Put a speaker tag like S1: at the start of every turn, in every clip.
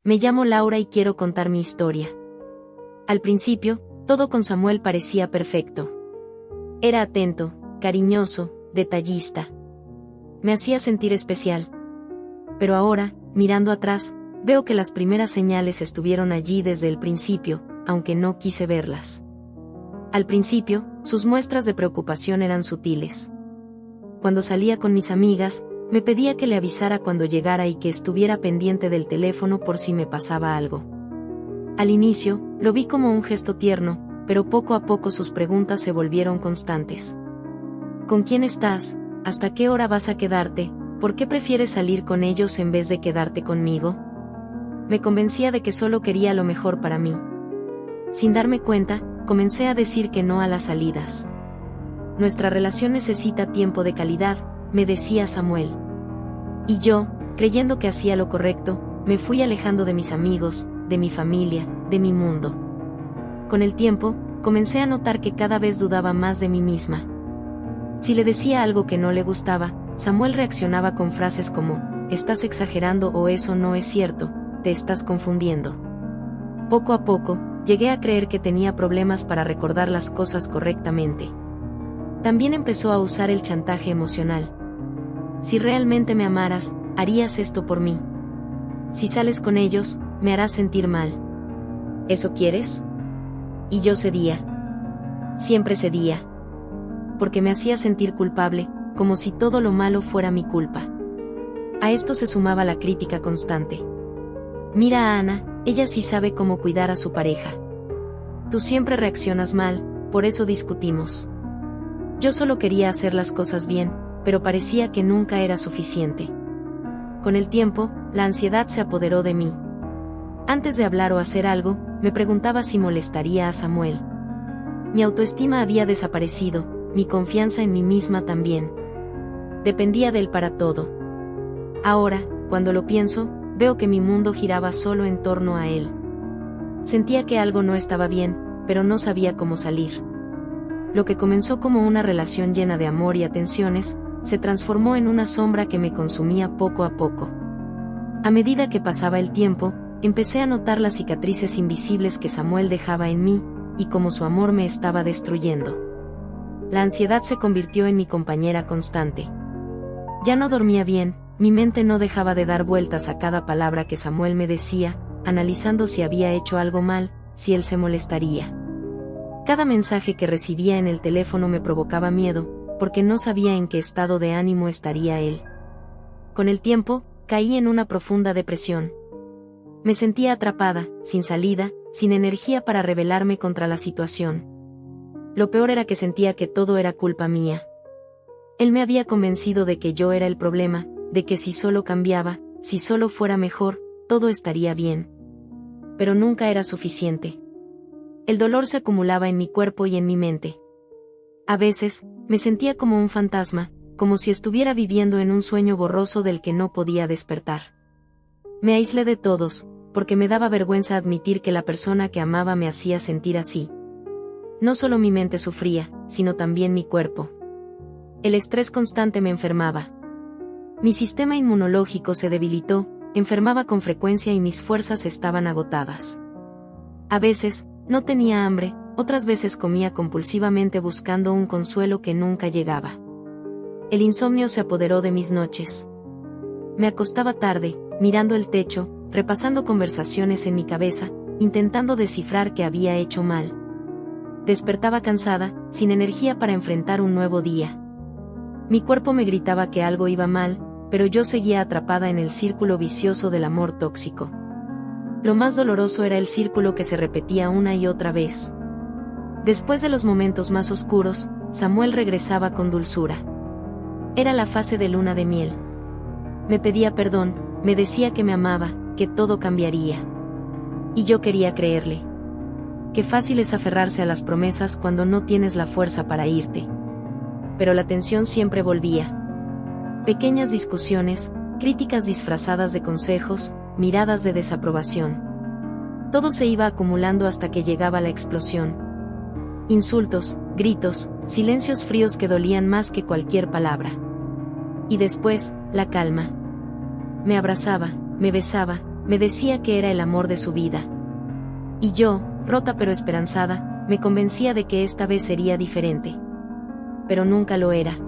S1: Me llamo Laura y quiero contar mi historia. Al principio, todo con Samuel parecía perfecto. Era atento, cariñoso, detallista. Me hacía sentir especial. Pero ahora, mirando atrás, veo que las primeras señales estuvieron allí desde el principio, aunque no quise verlas. Al principio, sus muestras de preocupación eran sutiles. Cuando salía con mis amigas, me pedía que le avisara cuando llegara y que estuviera pendiente del teléfono por si me pasaba algo. Al inicio, lo vi como un gesto tierno, pero poco a poco sus preguntas se volvieron constantes. ¿Con quién estás? ¿Hasta qué hora vas a quedarte? ¿Por qué prefieres salir con ellos en vez de quedarte conmigo? Me convencía de que solo quería lo mejor para mí. Sin darme cuenta, comencé a decir que no a las salidas. Nuestra relación necesita tiempo de calidad, me decía Samuel. Y yo, creyendo que hacía lo correcto, me fui alejando de mis amigos, de mi familia, de mi mundo. Con el tiempo, comencé a notar que cada vez dudaba más de mí misma. Si le decía algo que no le gustaba, Samuel reaccionaba con frases como, «Estás exagerando» o «Eso no es cierto, te estás confundiendo». Poco a poco, llegué a creer que tenía problemas para recordar las cosas correctamente. También empezó a usar el chantaje emocional. Si realmente me amaras, harías esto por mí. Si sales con ellos, me harás sentir mal. ¿Eso quieres? Y yo cedía. Siempre cedía. Porque me hacía sentir culpable, como si todo lo malo fuera mi culpa. A esto se sumaba la crítica constante. Mira a Ana, ella sí sabe cómo cuidar a su pareja. Tú siempre reaccionas mal, por eso discutimos. Yo solo quería hacer las cosas bien, pero parecía que nunca era suficiente. Con el tiempo, la ansiedad se apoderó de mí. Antes de hablar o hacer algo, me preguntaba si molestaría a Samuel. Mi autoestima había desaparecido, mi confianza en mí misma también. Dependía de él para todo. Ahora, cuando lo pienso, veo que mi mundo giraba solo en torno a él. Sentía que algo no estaba bien, pero no sabía cómo salir. Lo que comenzó como una relación llena de amor y atenciones, se transformó en una sombra que me consumía poco a poco. A medida que pasaba el tiempo, empecé a notar las cicatrices invisibles que Samuel dejaba en mí, y cómo su amor me estaba destruyendo. La ansiedad se convirtió en mi compañera constante. Ya no dormía bien, mi mente no dejaba de dar vueltas a cada palabra que Samuel me decía, analizando si había hecho algo mal, si él se molestaría. Cada mensaje que recibía en el teléfono me provocaba miedo, porque no sabía en qué estado de ánimo estaría él. Con el tiempo, caí en una profunda depresión. Me sentía atrapada, sin salida, sin energía para rebelarme contra la situación. Lo peor era que sentía que todo era culpa mía. Él me había convencido de que yo era el problema, de que si solo cambiaba, si solo fuera mejor, todo estaría bien. Pero nunca era suficiente. El dolor se acumulaba en mi cuerpo y en mi mente. A veces, me sentía como un fantasma, como si estuviera viviendo en un sueño borroso del que no podía despertar. Me aislé de todos, porque me daba vergüenza admitir que la persona que amaba me hacía sentir así. No solo mi mente sufría, sino también mi cuerpo. El estrés constante me enfermaba. Mi sistema inmunológico se debilitó, enfermaba con frecuencia y mis fuerzas estaban agotadas. A veces, no tenía hambre, otras veces comía compulsivamente buscando un consuelo que nunca llegaba. El insomnio se apoderó de mis noches. Me acostaba tarde, mirando el techo, repasando conversaciones en mi cabeza, intentando descifrar qué había hecho mal. Despertaba cansada, sin energía para enfrentar un nuevo día. Mi cuerpo me gritaba que algo iba mal, pero yo seguía atrapada en el círculo vicioso del amor tóxico. Lo más doloroso era el círculo que se repetía una y otra vez. Después de los momentos más oscuros, Samuel regresaba con dulzura. Era la fase de luna de miel. Me pedía perdón, me decía que me amaba, que todo cambiaría. Y yo quería creerle. Qué fácil es aferrarse a las promesas cuando no tienes la fuerza para irte. Pero la tensión siempre volvía. Pequeñas discusiones, críticas disfrazadas de consejos, miradas de desaprobación. Todo se iba acumulando hasta que llegaba la explosión. Insultos, gritos, silencios fríos que dolían más que cualquier palabra. Y después, la calma. Me abrazaba, me besaba, me decía que era el amor de su vida. Y yo, rota pero esperanzada, me convencía de que esta vez sería diferente. Pero nunca lo era.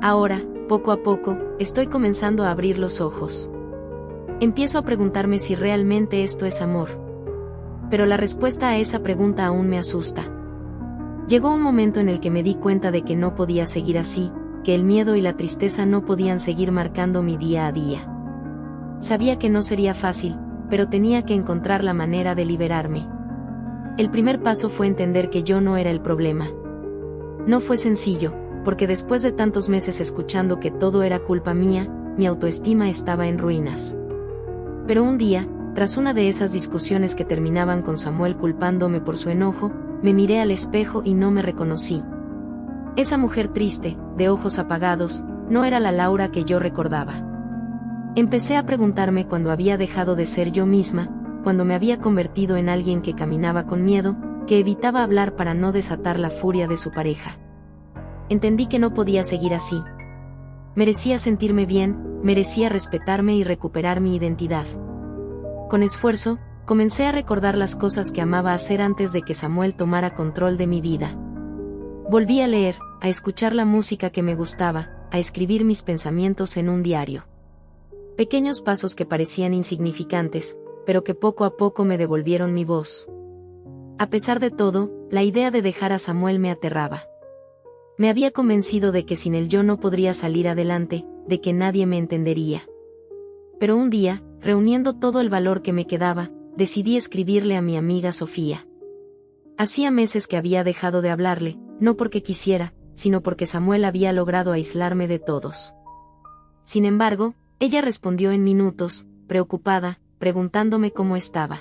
S1: Ahora, poco a poco, estoy comenzando a abrir los ojos. Empiezo a preguntarme si realmente esto es amor. Pero la respuesta a esa pregunta aún me asusta. Llegó un momento en el que me di cuenta de que no podía seguir así, que el miedo y la tristeza no podían seguir marcando mi día a día. Sabía que no sería fácil, pero tenía que encontrar la manera de liberarme. El primer paso fue entender que yo no era el problema. No fue sencillo, porque después de tantos meses escuchando que todo era culpa mía, mi autoestima estaba en ruinas. Pero un día, tras una de esas discusiones que terminaban con Samuel culpándome por su enojo, me miré al espejo y no me reconocí. Esa mujer triste, de ojos apagados, no era la Laura que yo recordaba. Empecé a preguntarme cuándo había dejado de ser yo misma, cuando me había convertido en alguien que caminaba con miedo, que evitaba hablar para no desatar la furia de su pareja. Entendí que no podía seguir así. Merecía sentirme bien, merecía respetarme y recuperar mi identidad. Con esfuerzo, comencé a recordar las cosas que amaba hacer antes de que Samuel tomara control de mi vida. Volví a leer, a escuchar la música que me gustaba, a escribir mis pensamientos en un diario. Pequeños pasos que parecían insignificantes, pero que poco a poco me devolvieron mi voz. A pesar de todo, la idea de dejar a Samuel me aterraba. Me había convencido de que sin él yo no podría salir adelante, de que nadie me entendería. Pero un día, reuniendo todo el valor que me quedaba, decidí escribirle a mi amiga Sofía. Hacía meses que había dejado de hablarle, no porque quisiera, sino porque Samuel había logrado aislarme de todos. Sin embargo, ella respondió en minutos, preocupada, preguntándome cómo estaba.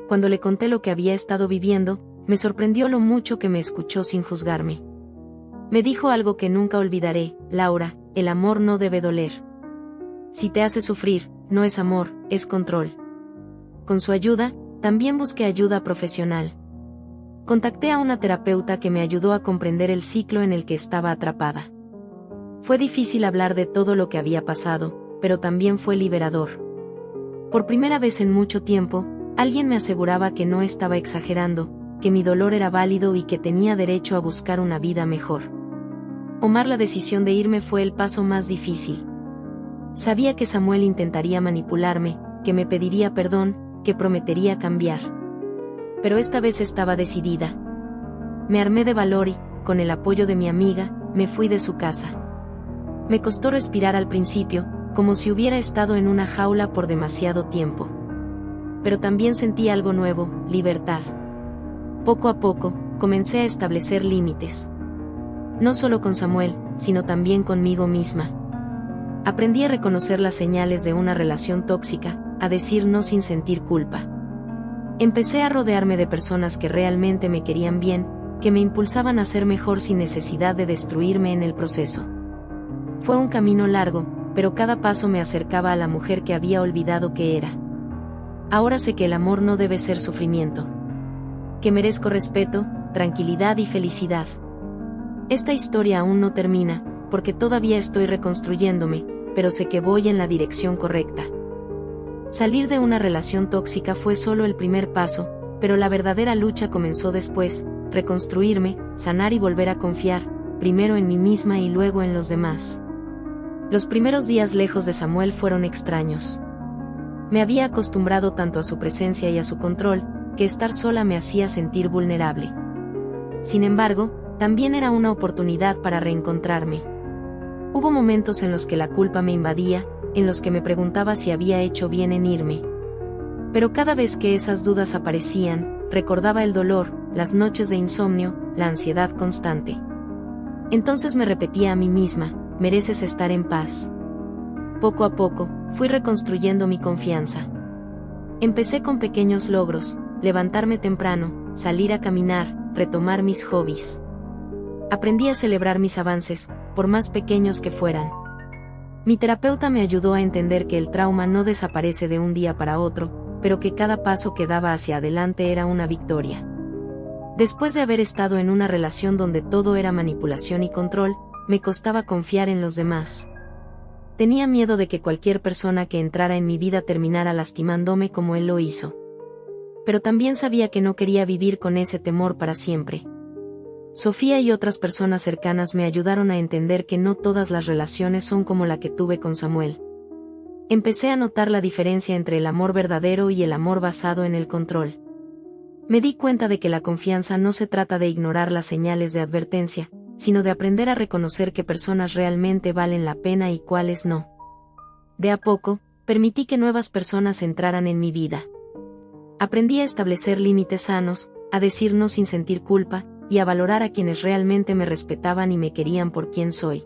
S1: Cuando le conté lo que había estado viviendo, me sorprendió lo mucho que me escuchó sin juzgarme. Me dijo algo que nunca olvidaré: Laura, el amor no debe doler. Si te hace sufrir, no es amor, es control. Con su ayuda, también busqué ayuda profesional. Contacté a una terapeuta que me ayudó a comprender el ciclo en el que estaba atrapada. Fue difícil hablar de todo lo que había pasado, pero también fue liberador. Por primera vez en mucho tiempo, alguien me aseguraba que no estaba exagerando, que mi dolor era válido y que tenía derecho a buscar una vida mejor. Tomar la decisión de irme fue el paso más difícil. Sabía que Samuel intentaría manipularme, que me pediría perdón, que prometería cambiar. Pero esta vez estaba decidida. Me armé de valor y, con el apoyo de mi amiga, me fui de su casa. Me costó respirar al principio, como si hubiera estado en una jaula por demasiado tiempo. Pero también sentí algo nuevo: libertad. Poco a poco, comencé a establecer límites. No solo con Samuel, sino también conmigo misma. Aprendí a reconocer las señales de una relación tóxica, a decir no sin sentir culpa. Empecé a rodearme de personas que realmente me querían bien, que me impulsaban a ser mejor sin necesidad de destruirme en el proceso. Fue un camino largo, pero cada paso me acercaba a la mujer que había olvidado que era. Ahora sé que el amor no debe ser sufrimiento. Que merezco respeto, tranquilidad y felicidad. Esta historia aún no termina, porque todavía estoy reconstruyéndome, pero sé que voy en la dirección correcta. Salir de una relación tóxica fue solo el primer paso, pero la verdadera lucha comenzó después: reconstruirme, sanar y volver a confiar, primero en mí misma y luego en los demás. Los primeros días lejos de Samuel fueron extraños. Me había acostumbrado tanto a su presencia y a su control, que estar sola me hacía sentir vulnerable. Sin embargo, también era una oportunidad para reencontrarme. Hubo momentos en los que la culpa me invadía, en los que me preguntaba si había hecho bien en irme. Pero cada vez que esas dudas aparecían, recordaba el dolor, las noches de insomnio, la ansiedad constante. Entonces me repetía a mí misma: mereces estar en paz. Poco a poco, fui reconstruyendo mi confianza. Empecé con pequeños logros: levantarme temprano, salir a caminar, retomar mis hobbies. Aprendí a celebrar mis avances, por más pequeños que fueran. Mi terapeuta me ayudó a entender que el trauma no desaparece de un día para otro, pero que cada paso que daba hacia adelante era una victoria. Después de haber estado en una relación donde todo era manipulación y control, me costaba confiar en los demás. Tenía miedo de que cualquier persona que entrara en mi vida terminara lastimándome como él lo hizo. Pero también sabía que no quería vivir con ese temor para siempre. Sofía y otras personas cercanas me ayudaron a entender que no todas las relaciones son como la que tuve con Samuel. Empecé a notar la diferencia entre el amor verdadero y el amor basado en el control. Me di cuenta de que la confianza no se trata de ignorar las señales de advertencia, sino de aprender a reconocer qué personas realmente valen la pena y cuáles no. De a poco, permití que nuevas personas entraran en mi vida. Aprendí a establecer límites sanos, a decir no sin sentir culpa, y a valorar a quienes realmente me respetaban y me querían por quien soy.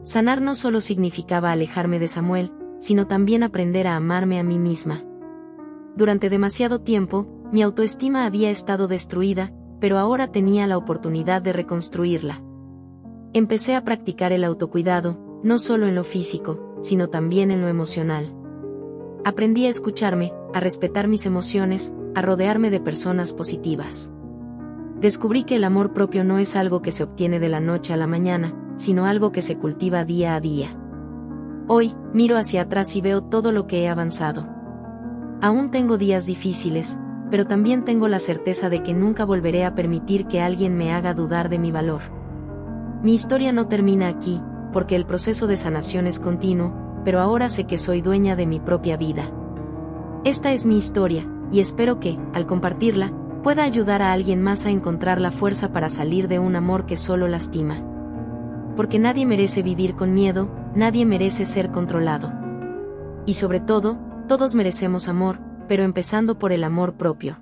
S1: Sanar no solo significaba alejarme de Samuel, sino también aprender a amarme a mí misma. Durante demasiado tiempo, mi autoestima había estado destruida, pero ahora tenía la oportunidad de reconstruirla. Empecé a practicar el autocuidado, no solo en lo físico, sino también en lo emocional. Aprendí a escucharme, a respetar mis emociones, a rodearme de personas positivas. Descubrí que el amor propio no es algo que se obtiene de la noche a la mañana, sino algo que se cultiva día a día. Hoy, miro hacia atrás y veo todo lo que he avanzado. Aún tengo días difíciles, pero también tengo la certeza de que nunca volveré a permitir que alguien me haga dudar de mi valor. Mi historia no termina aquí, porque el proceso de sanación es continuo, pero ahora sé que soy dueña de mi propia vida. Esta es mi historia, y espero que, al compartirla, pueda ayudar a alguien más a encontrar la fuerza para salir de un amor que solo lastima. Porque nadie merece vivir con miedo, nadie merece ser controlado. Y sobre todo, todos merecemos amor, pero empezando por el amor propio.